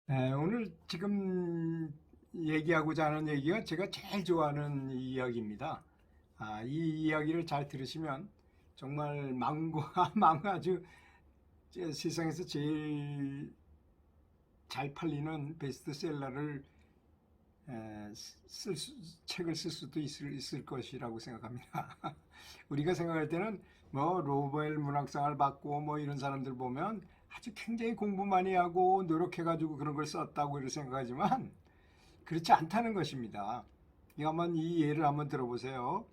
네, 오늘 지금 얘기하고자 하는 얘기가 제가 제일 좋아하는 이야기입니다. 이 이야기를 잘 들으시면 정말 아주 세상에서 제일 잘 팔리는 베스트셀러를 책을 쓸 수도 있을 것이라고 생각합니다. 우리가 생각할 때는 뭐 노벨 문학상을 받고 뭐 이런 사람들 보면 아주 굉장히 공부 많이 하고 노력해가지고 그런 걸 썼다고 이렇게 생각하지만 그렇지 않다는 것입니다. 이거 한번 이 예를 한번 들어보세요.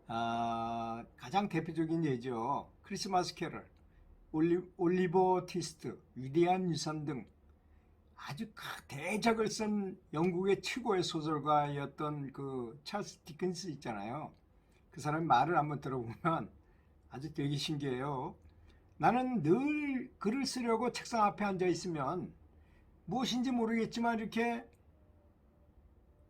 가장 대표적인 예죠. 크리스마스 캐럴, 올리버 트위스트, 위대한 유산 등 아주 대작을 쓴 영국의 최고의 소설가였던 그 찰스 디킨스 있잖아요. 그 사람의 말을 한번 들어보면 아주 되게 신기해요. 나는 늘 글을 쓰려고 책상 앞에 앉아 있으면 무엇인지 모르겠지만 이렇게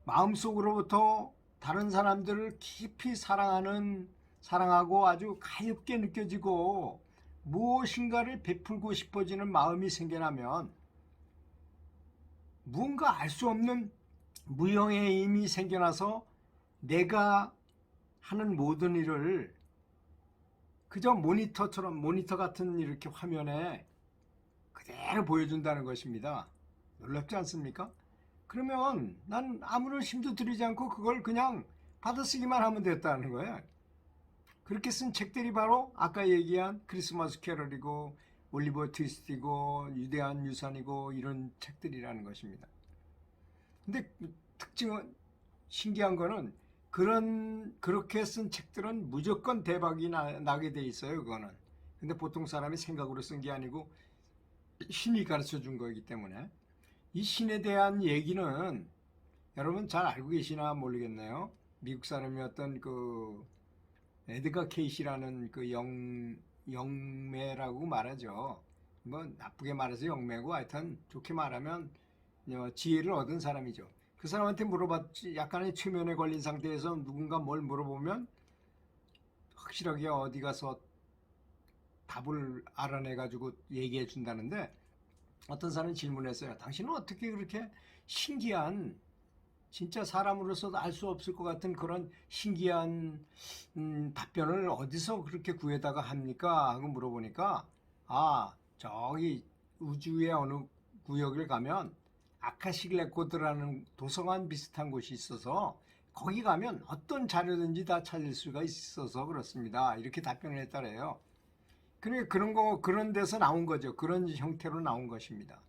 마음속으로부터 다른 사람들을 깊이 사랑하고 아주 가엽게 느껴지고 무엇인가를 베풀고 싶어지는 마음이 생겨나면 무언가 알 수 없는 무형의 힘이 생겨나서 내가 하는 모든 일을 그저 모니터 같은 이렇게 화면에 그대로 보여준다는 것입니다. 놀랍지 않습니까? 그러면 난 아무런 힘도 들이지 않고 그걸 그냥 받아쓰기만 하면 됐다는 거예요. 그렇게 쓴 책들이 바로 아까 얘기한 크리스마스 캐럴이고 올리버 트위스트이고 위대한 유산이고 이런 책들이라는 것입니다. 근데 신기한 거는 그렇게 쓴 책들은 무조건 대박이 나게 돼 있어요, 그거는. 근데 보통 사람이 생각으로 쓴 게 아니고 신이 가르쳐 준 거기 때문에. 이 신에 대한 얘기는 여러분 잘 알고 계시나 모르겠네요. 미국 사람이었던 그 에드가 케이시라는 그 영매라고 말하죠. 뭐 나쁘게 말해서 영매고 하여튼 좋게 말하면 지혜를 얻은 사람이죠. 그 사람한테 물어봤지 약간의 최면에 걸린 상태에서 누군가 뭘 물어보면 확실하게 어디 가서 답을 알아내 가지고 얘기해 준다는데 어떤 사람이 질문했어요. 당신은 어떻게 그렇게 신기한 진짜 사람으로서도 알 수 없을 것 같은 그런 신기한 답변을 어디서 그렇게 구해다가 합니까? 하고 물어보니까 저기 우주의 어느 구역을 가면 아카식 레코드라는 도서관 비슷한 곳이 있어서 거기 가면 어떤 자료든지 다 찾을 수가 있어서 그렇습니다. 이렇게 답변을 했다래요. 그러니까 그런 데서 나온 거죠. 그런 형태로 나온 것입니다.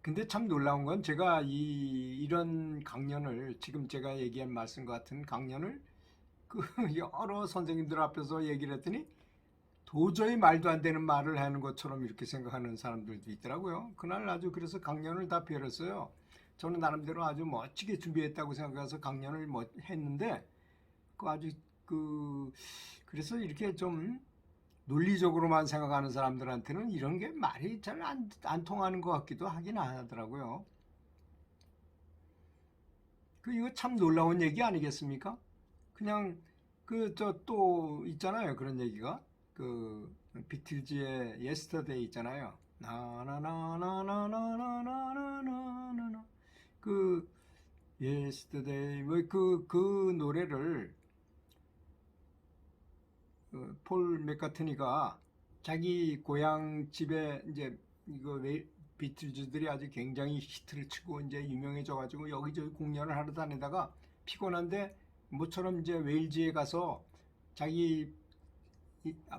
근데 참 놀라운 건 제가 이런 강연을 지금 제가 얘기한 말씀 같은 강연을 그 여러 선생님들 앞에서 얘기를 했더니 도저히 말도 안 되는 말을 하는 것처럼 이렇게 생각하는 사람들도 있더라고요. 그날 아주 그래서 강연을 다 벼렸어요. 저는 나름대로 아주 멋지게 준비했다고 생각해서 강연을 했는데 그 아주 그 그래서 이렇게 좀 논리적으로만 생각하는 사람들한테는 이런 게 말이 잘 안 통하는 것 같기도 하긴 하더라고요. 이거 참 놀라운 얘기 아니겠습니까? 그냥 저 또 있잖아요. 그런 얘기가 그 비틀즈의 예스터데이 있잖아요. 나나나나나나나나나나나 그 예스터데이 뭐그 노래를 폴 맥카트니가 자기 고향 집에 이제 이거 비틀즈들이 아주 굉장히 히트를 치고 이제 유명해져 가지고 여기저기 공연을 하러 다니다가 피곤한데 모처럼 이제 웨일즈에 가서 자기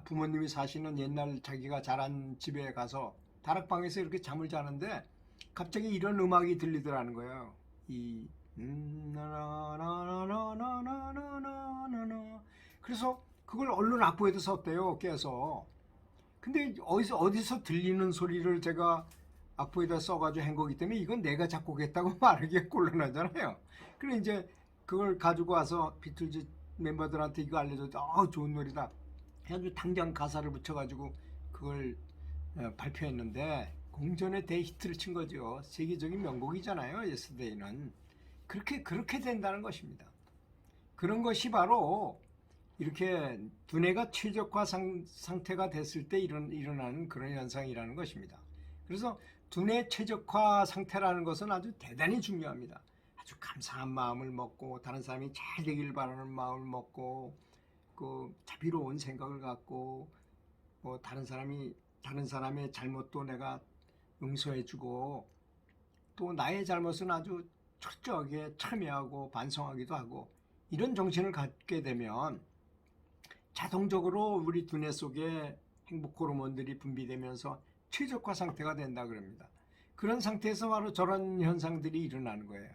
부모님이 사시는 옛날 자기가 자란 집에 가서 다락방에서 이렇게 잠을 자는데 갑자기 이런 음악이 들리더라는 거예요. 이 나나나나나나나나나나 그래서 그걸 얼른 악보에도 썼대요. 깨서. 근데 어디서 들리는 소리를 제가 악보에다 써가지고 한 거기 때문에 이건 내가 작곡했다고 말하기가 곤란하잖아요. 그래 이제 그걸 가지고 와서 비틀즈 멤버들한테 이거 알려줬다. 좋은 노래다. 해가지고 당장 가사를 붙여가지고 그걸 발표했는데 공전의 대히트를 친 거죠. 세계적인 명곡이잖아요. 예스데이는 그렇게 된다는 것입니다. 그런 것이 바로 이렇게 두뇌가 최적화 상태가 됐을 때 일어나는 그런 현상이라는 것입니다. 그래서 두뇌 최적화 상태라는 것은 아주 대단히 중요합니다. 아주 감사한 마음을 먹고 다른 사람이 잘 되길 바라는 마음을 먹고 그 자비로운 생각을 갖고 뭐 다른 사람의 잘못도 내가 용서해주고 또 나의 잘못은 아주 철저하게 참여하고 반성하기도 하고 이런 정신을 갖게 되면 자동적으로 우리 두뇌 속에 행복 호르몬들이 분비되면서 최적화 상태가 된다 그럽니다. 그런 상태에서 바로 저런 현상들이 일어나는 거예요.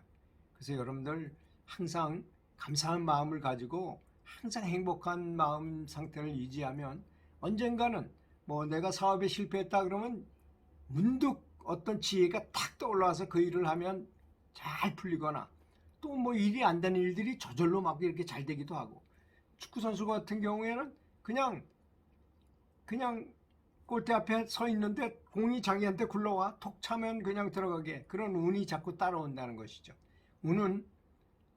그래서 여러분들 항상 감사한 마음을 가지고 항상 행복한 마음 상태를 유지하면 언젠가는 뭐 내가 사업에 실패했다 그러면 문득 어떤 지혜가 탁 떠올라와서 그 일을 하면 잘 풀리거나 또 뭐 일이 안 되는 일들이 저절로 막 이렇게 잘 되기도 하고 축구 선수 같은 경우에는 그냥 골대 앞에 서 있는데 공이 자기한테 굴러와 톡 차면 그냥 들어가게 그런 운이 자꾸 따라온다는 것이죠. 운은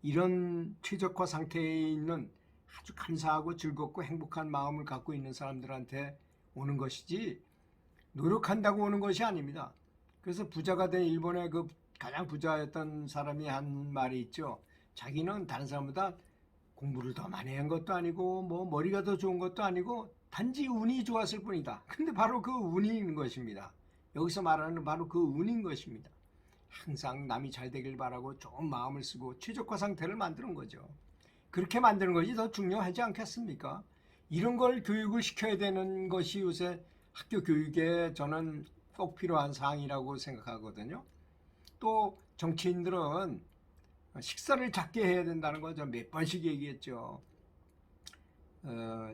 이런 최적화 상태에 있는 아주 감사하고 즐겁고 행복한 마음을 갖고 있는 사람들한테 오는 것이지 노력한다고 오는 것이 아닙니다. 그래서 부자가 된 일본의 그 가장 부자였던 사람이 한 말이 있죠. 자기는 다른 사람보다 공부를 더 많이 한 것도 아니고 뭐 머리가 더 좋은 것도 아니고 단지 운이 좋았을 뿐이다. 근데 바로 그 운인 것입니다. 여기서 말하는 바로 그 운인 것입니다. 항상 남이 잘 되길 바라고 좋은 마음을 쓰고 최적화 상태를 만드는 거죠. 그렇게 만드는 것이 더 중요하지 않겠습니까? 이런 걸 교육을 시켜야 되는 것이 요새 학교 교육에 저는 꼭 필요한 사항이라고 생각하거든요. 또 정치인들은 식사를 작게 해야 된다는 거 저 몇 번씩 얘기했죠.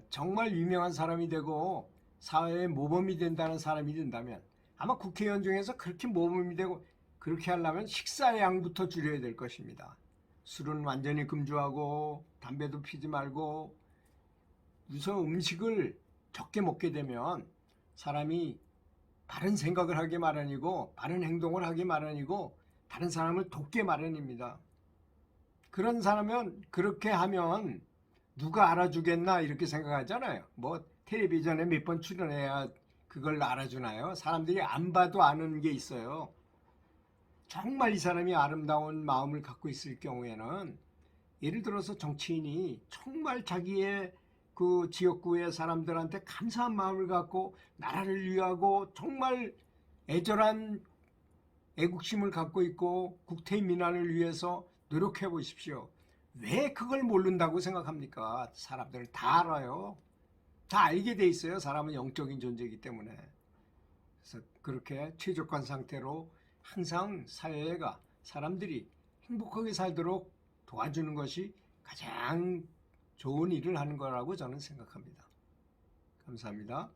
정말 유명한 사람이 되고 사회의 모범이 된다는 사람이 된다면 아마 국회의원 중에서 그렇게 모범이 되고 그렇게 하려면 식사 양부터 줄여야 될 것입니다. 술은 완전히 금주하고 담배도 피지 말고 우선 음식을 적게 먹게 되면 사람이 바른 생각을 하기 마련이고 바른 행동을 하기 마련이고 다른 사람을 돕게 마련입니다. 그런 사람은 그렇게 하면 누가 알아주겠나 이렇게 생각하잖아요. 뭐 텔레비전에 몇 번 출연해야 그걸 알아주나요? 사람들이 안 봐도 아는 게 있어요. 정말 이 사람이 아름다운 마음을 갖고 있을 경우에는 예를 들어서 정치인이 정말 자기의 그 지역구의 사람들한테 감사한 마음을 갖고 나라를 위하고 정말 애절한 애국심을 갖고 있고 국태 민안을 위해서 노력해 보십시오. 왜 그걸 모른다고 생각합니까? 사람들은 다 알아요. 다 알게 돼 있어요. 사람은 영적인 존재이기 때문에. 그래서 그렇게 최적화 상태로 항상 사회가 사람들이 행복하게 살도록 도와주는 것이 가장 좋은 일을 하는 거라고 저는 생각합니다. 감사합니다.